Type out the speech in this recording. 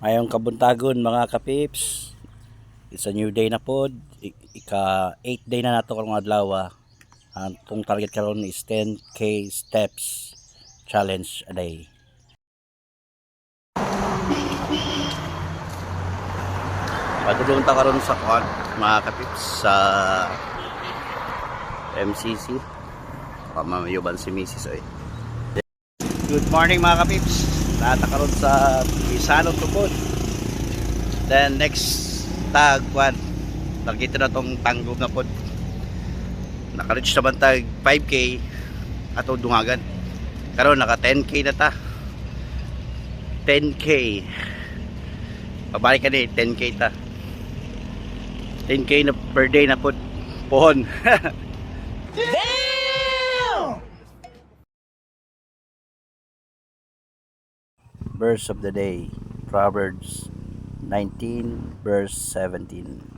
Mayong kabuntagon mga kapips. It's a new day na pod. Ika 8 day na nato karong adlaw. Ang tong target karon is 10k steps challenge a day. Pagdung ta karon sa quad mga kapips sa MCC. Mamayuban si Mrs. Oy. Good morning mga kapips. Nata karon sa Pisano Tupod. Then next tag 1. Nakita na tong tanggom na pod. Naka-reach naman tag 5k ato dungagan. Karon naka 10k na ta. 10k. Pabalik ka ni 10k ta. 10k na per day na pod. Pohon. Verse of the day, Proverbs 19 verse 17.